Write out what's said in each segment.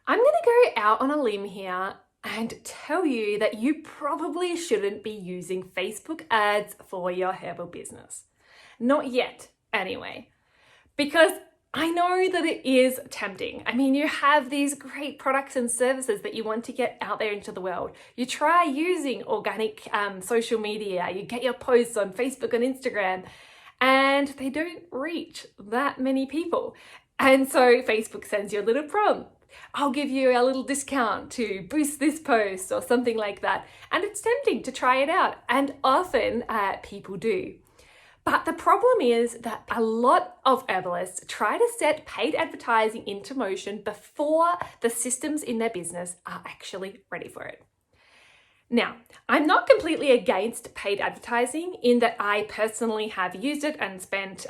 I'm going to go out on a limb here and tell you that you probably shouldn't be using Facebook ads for your herbal business. Not yet, anyway, because I know that it is tempting. I mean, you have these great products and services that you want to get out there into the world. You try using organic social media, you get your posts on Facebook and Instagram, and they don't reach that many people. And so Facebook sends you a little prompt. I'll give you a little discount to boost this post or something like that. And it's tempting to try it out. And often people do. But the problem is that a lot of herbalists try to set paid advertising into motion before the systems in their business are actually ready for it. Now, I'm not completely against paid advertising in that I personally have used it and spent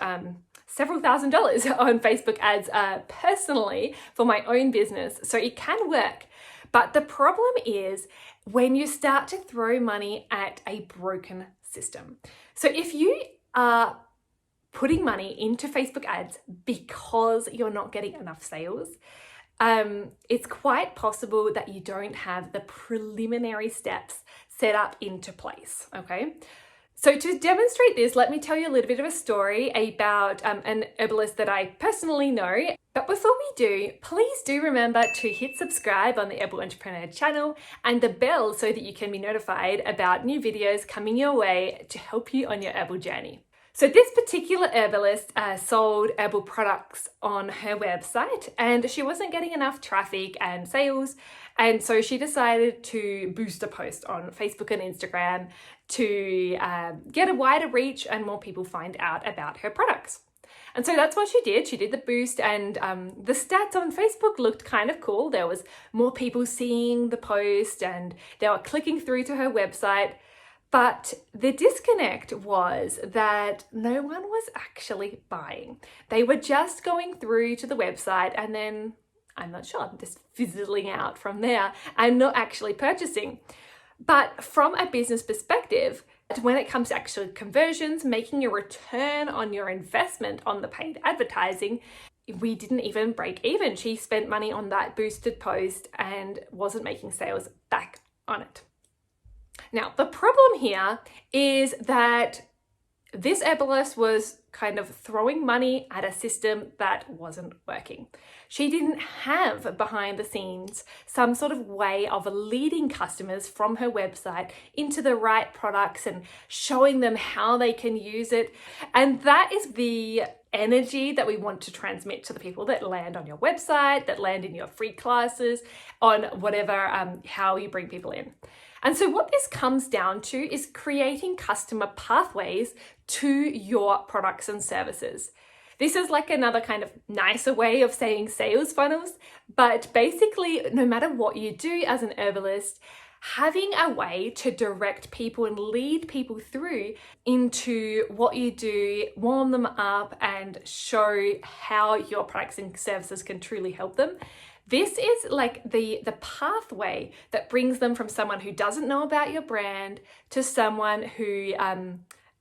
several $1,000s on Facebook ads personally for my own business. So it can work. But the problem is when you start to throw money at a broken system. So if you are putting money into Facebook ads because you're not getting enough sales, it's quite possible that you don't have the preliminary steps set up into place, okay? So to demonstrate this, let me tell you a little bit of a story about an herbalist that I personally know. But before we do, please do remember to hit subscribe on the Herbal Entrepreneur channel and the bell so that you can be notified about new videos coming your way to help you on your herbal journey. So this particular herbalist sold herbal products on her website and she wasn't getting enough traffic and sales. And so she decided to boost a post on Facebook and Instagram to get a wider reach and more people find out about her products. And so that's what she did. She did the boost and the stats on Facebook looked kind of cool. There was more people seeing the post and they were clicking through to her website. But the disconnect was that no one was actually buying. They were just going through to the website and then, I'm not sure, just fizzling out from there and not actually purchasing. But from a business perspective, when it comes to actual conversions, making a return on your investment on the paid advertising, we didn't even break even. She spent money on that boosted post and wasn't making sales back on it. Now, the problem here is that this herbalist was kind of throwing money at a system that wasn't working. She didn't have behind the scenes some sort of way of leading customers from her website into the right products and showing them how they can use it. And that is the energy that we want to transmit to the people that land on your website, that land in your free classes, on whatever, how you bring people in. And so what this comes down to is creating customer pathways to your products and services. This is like another kind of nicer way of saying sales funnels, but basically no matter what you do as an herbalist, having a way to direct people and lead people through into what you do, warm them up and show how your products and services can truly help them. This is like the pathway that brings them from someone who doesn't know about your brand to someone who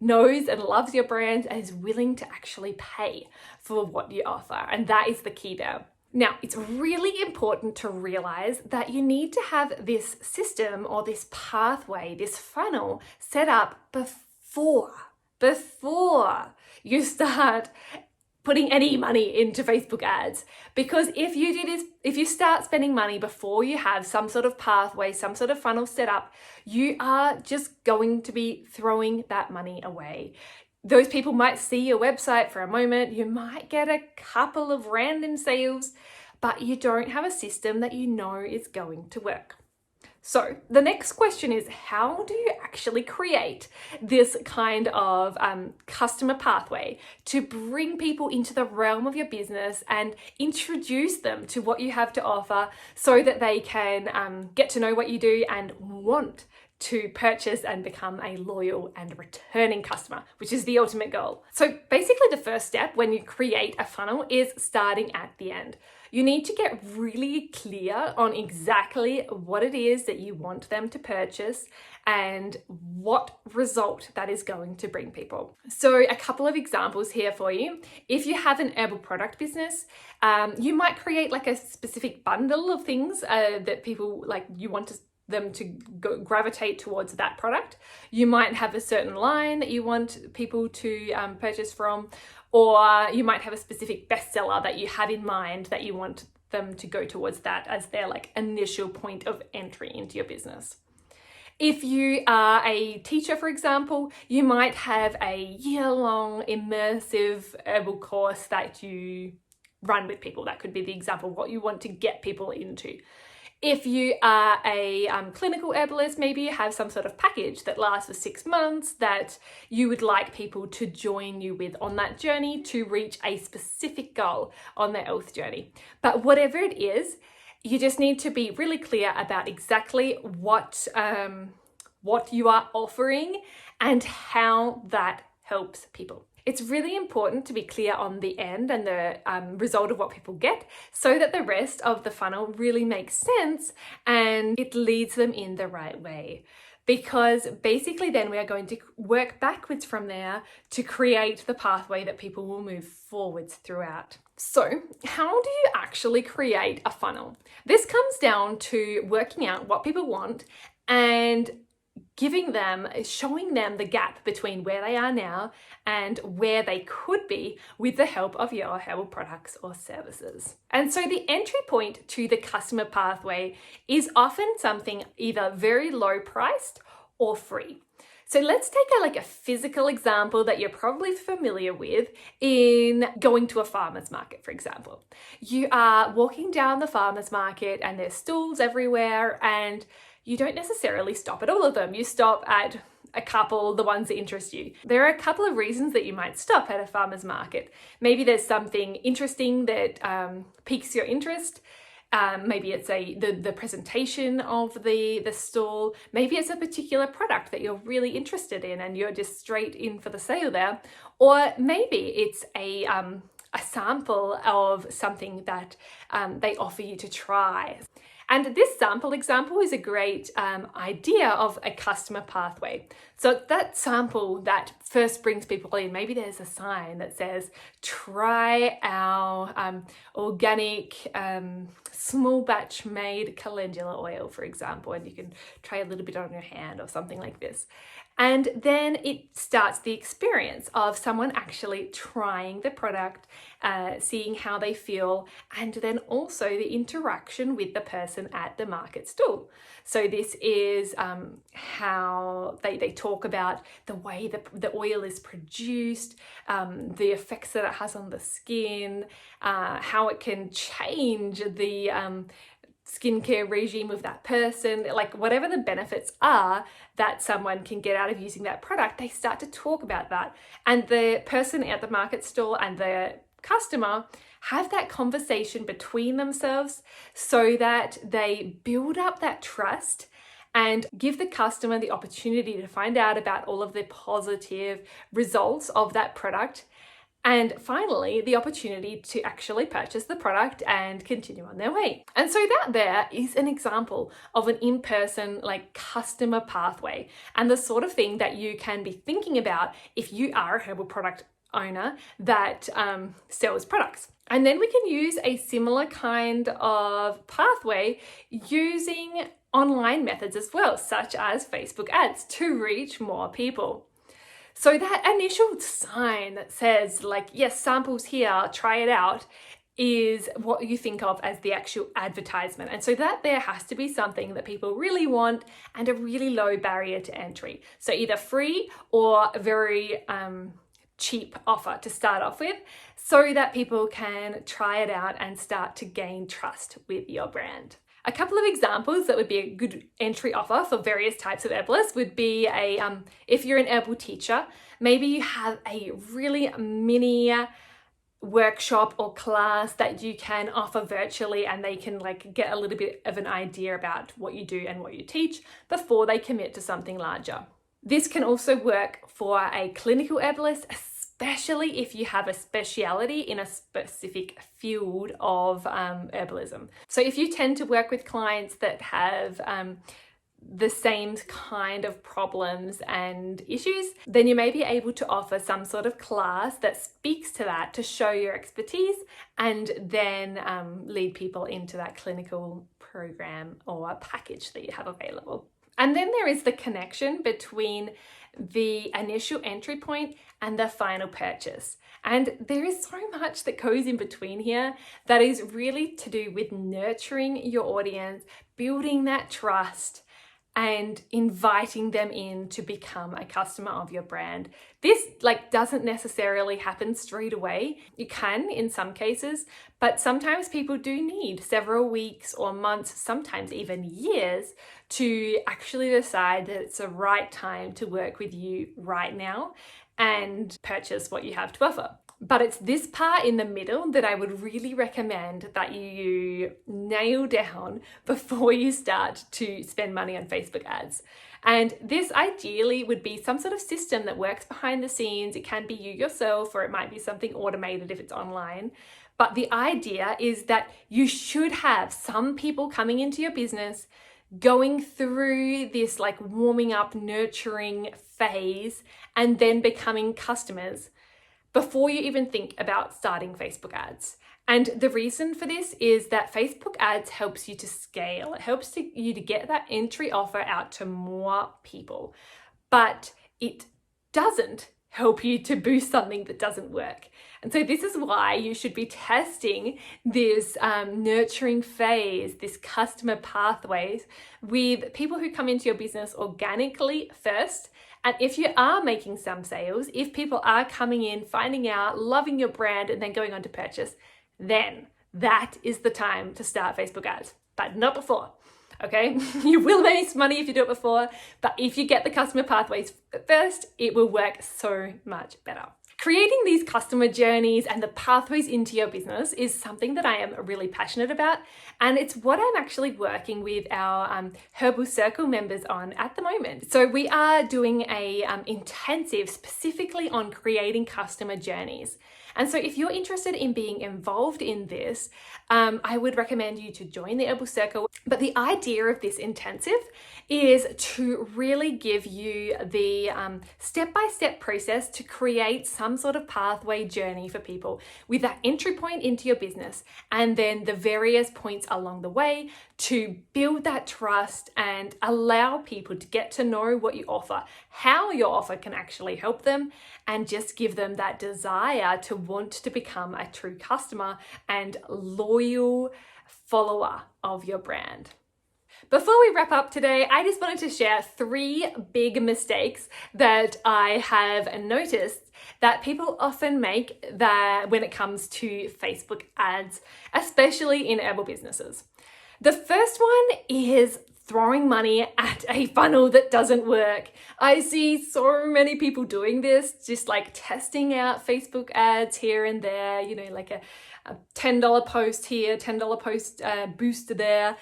knows and loves your brand and is willing to actually pay for what you offer. And that is the key there. Now, it's really important to realize that you need to have this system or this pathway, this funnel set up before you start putting any money into Facebook ads. Because if you do this, if you start spending money before you have some sort of pathway, some sort of funnel set up, you are just going to be throwing that money away. Those people might see your website for a moment, you might get a couple of random sales, but you don't have a system that you know is going to work. So the next question is, how do you actually create this kind of customer pathway to bring people into the realm of your business and introduce them to what you have to offer so that they can get to know what you do and want to purchase and become a loyal and returning customer, which is the ultimate goal. So basically the first step when you create a funnel is starting at the end. You need to get really clear on exactly what it is that you want them to purchase and what result that is going to bring people. So a couple of examples here for you. If you have an herbal product business, you might create like a specific bundle of things that people like you want them to gravitate towards that product. You might have a certain line that you want people to purchase from, or you might have a specific bestseller that you have in mind that you want them to go towards that as their like initial point of entry into your business. If you are a teacher, for example, you might have a year-long immersive herbal course that you run with people. That could be the example of what you want to get people into. If you are a clinical herbalist, maybe you have some sort of package that lasts for 6 months that you would like people to join you with on that journey to reach a specific goal on their health journey. But whatever it is, you just need to be really clear about exactly what you are offering and how that helps people. It's really important to be clear on the end and the result of what people get so that the rest of the funnel really makes sense and it leads them in the right way. Because basically then we are going to work backwards from there to create the pathway that people will move forwards throughout. So how do you actually create a funnel? This comes down to working out what people want and showing them the gap between where they are now and where they could be with the help of your herbal products or services. And so the entry point to the customer pathway is often something either very low priced or free. So let's take a physical example that you're probably familiar with in going to a farmer's market, for example. You are walking down the farmer's market and there's stalls everywhere and you don't necessarily stop at all of them. You stop at a couple, the ones that interest you. There are a couple of reasons that you might stop at a farmer's market. Maybe there's something interesting that piques your interest. Maybe it's the presentation of the stall. Maybe it's a particular product that you're really interested in and you're just straight in for the sale there. Or maybe it's a sample of something that they offer you to try. And this sample example is a great idea of a customer pathway. So that sample that first brings people in, maybe there's a sign that says, try our organic small batch made calendula oil, for example, and you can try a little bit on your hand or something like this. And then it starts the experience of someone actually trying the product, seeing how they feel, and then also the interaction with the person at the market stall. So this is how they talk about the way the oil is produced, the effects that it has on the skin, how it can change the skincare regime of that person, like whatever the benefits are that someone can get out of using that product, they start to talk about that. And the person at the market stall and the customer have that conversation between themselves so that they build up that trust and give the customer the opportunity to find out about all of the positive results of that product. And finally, the opportunity to actually purchase the product and continue on their way. And so that there is an example of an in-person customer pathway and the sort of thing that you can be thinking about if you are a herbal product owner that sells products. And then we can use a similar kind of pathway using online methods as well, such as Facebook ads to reach more people. So that initial sign that says yes, samples here, try it out, is what you think of as the actual advertisement. And so that there has to be something that people really want and a really low barrier to entry. So either free or a very cheap offer to start off with so that people can try it out and start to gain trust with your brand. A couple of examples that would be a good entry offer for various types of herbalists would be if you're an herbal teacher, maybe you have a really mini workshop or class that you can offer virtually, and they can like get a little bit of an idea about what you do and what you teach before they commit to something larger. This can also work for a clinical herbalist, especially if you have a speciality in a specific field of herbalism. So if you tend to work with clients that have the same kind of problems and issues, then you may be able to offer some sort of class that speaks to that to show your expertise, and then lead people into that clinical program or package that you have available. And then there is the connection between the initial entry point and the final purchase. And there is so much that goes in between here that is really to do with nurturing your audience, building that trust, and inviting them in to become a customer of your brand. This doesn't necessarily happen straight away. You can in some cases, but sometimes people do need several weeks or months, sometimes even years, to actually decide that it's the right time to work with you right now and purchase what you have to offer. But it's this part in the middle that I would really recommend that you nail down before you start to spend money on Facebook ads. And this ideally would be some sort of system that works behind the scenes. It can be you yourself, or it might be something automated if it's online. But the idea is that you should have some people coming into your business going through this warming up, nurturing phase, and then becoming customers before you even think about starting Facebook ads. And the reason for this is that Facebook ads helps you to scale. It helps you to get that entry offer out to more people, but it doesn't help you to boost something that doesn't work. And so this is why you should be testing this nurturing phase, this customer pathways, with people who come into your business organically first. And if you are making some sales, if people are coming in, finding out, loving your brand, and then going on to purchase, then that is the time to start Facebook ads, but not before. Okay, you will make money if you do it before, but if you get the customer pathways first, it will work so much better. Creating these customer journeys and the pathways into your business is something that I am really passionate about, and it's what I'm actually working with our Herbal Circle members on at the moment. So we are doing a intensive specifically on creating customer journeys. And so if you're interested in being involved in this, I would recommend you to join the Herbal Circle. But the idea of this intensive is to really give you the step-by-step process to create some sort of pathway journey for people with that entry point into your business, and then the various points along the way to build that trust and allow people to get to know what you offer, how your offer can actually help them, and just give them that desire to want to become a true customer and loyal follower of your brand. Before we wrap up today, I just wanted to share 3 big mistakes that I have noticed that people often make when it comes to Facebook ads, especially in herbal businesses. The first one is throwing money at a funnel that doesn't work. I see so many people doing this, just testing out Facebook ads here and there, a $10 post here, $10 post boost there.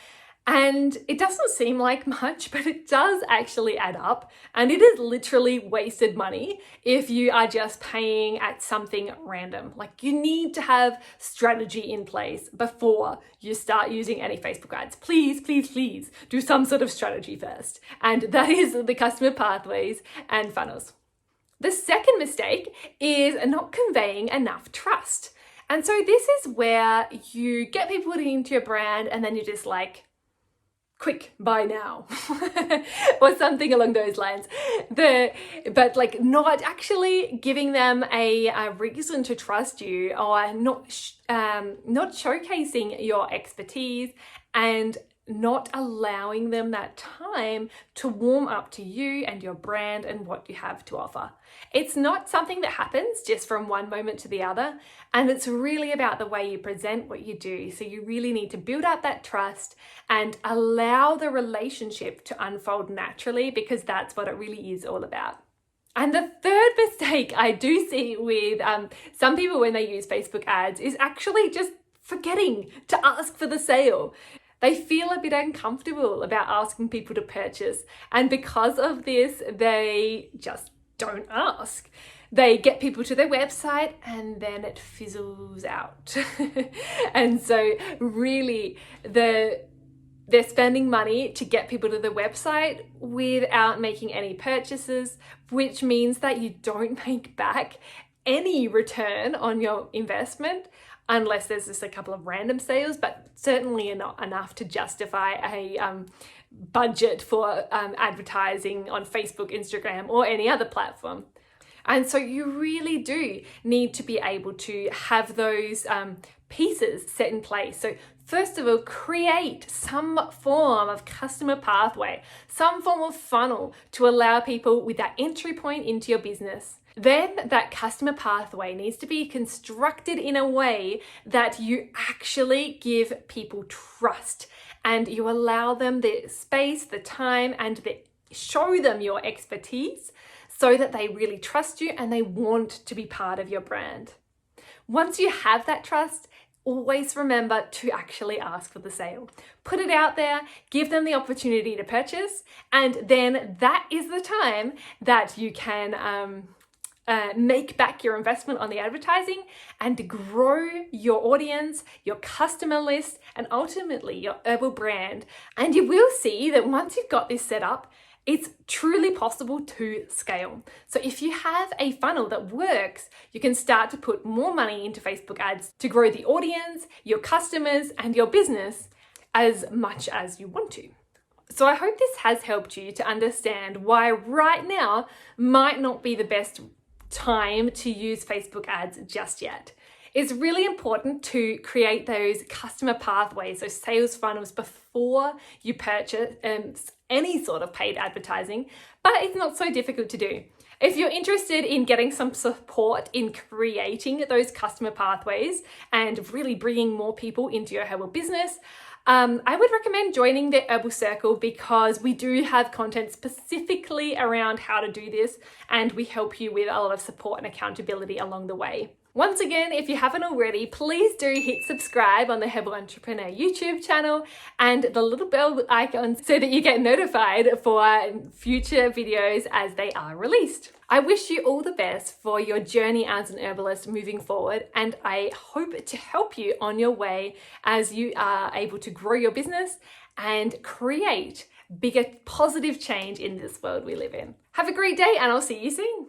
And it doesn't seem like much, but it does actually add up. And it is literally wasted money if you are just paying at something random. You need to have strategy in place before you start using any Facebook ads. Please, please, please do some sort of strategy first. And that is the customer pathways and funnels. The second mistake is not conveying enough trust. And so this is where you get people into your brand and then you're just quick, buy now, or something along those lines. But not actually giving them a reason to trust you, or not showcasing your expertise and not allowing them that time to warm up to you and your brand and what you have to offer. It's not something that happens just from one moment to the other, and it's really about the way you present what you do. So you really need to build up that trust and allow the relationship to unfold naturally, because that's what it really is all about. And the third mistake I do see with some people when they use Facebook ads is actually just forgetting to ask for the sale. They feel a bit uncomfortable about asking people to purchase, and because of this, they just don't ask. They get people to their website and then it fizzles out. And so really they're spending money to get people to the website without making any purchases, which means that you don't make back any return on your investment unless there's just a couple of random sales, but certainly not enough to justify a budget for advertising on Facebook, Instagram, or any other platform. And so you really do need to be able to have those pieces set in place. So first of all, create some form of customer pathway, some form of funnel to allow people with that entry point into your business. Then that customer pathway needs to be constructed in a way that you actually give people trust and you allow them the space, the time, and show them your expertise so that they really trust you and they want to be part of your brand. Once you have that trust, always remember to actually ask for the sale. Put it out there, give them the opportunity to purchase, and then that is the time that you can make back your investment on the advertising and grow your audience, your customer list, and ultimately your herbal brand. And you will see that once you've got this set up, it's truly possible to scale. So if you have a funnel that works, you can start to put more money into Facebook ads to grow the audience, your customers, and your business as much as you want to. So I hope this has helped you to understand why right now might not be the best time to use Facebook ads just yet. It's really important to create those customer pathways, those sales funnels before you purchase any sort of paid advertising, but it's not so difficult to do. If you're interested in getting some support in creating those customer pathways and really bringing more people into your herbal business, I would recommend joining the Herbal Circle because we do have content specifically around how to do this and we help you with a lot of support and accountability along the way. Once again, if you haven't already, please do hit subscribe on the Herbal Entrepreneur YouTube channel and the little bell icon so that you get notified for future videos as they are released. I wish you all the best for your journey as an herbalist moving forward, and I hope to help you on your way as you are able to grow your business and create bigger positive change in this world we live in. Have a great day and I'll see you soon.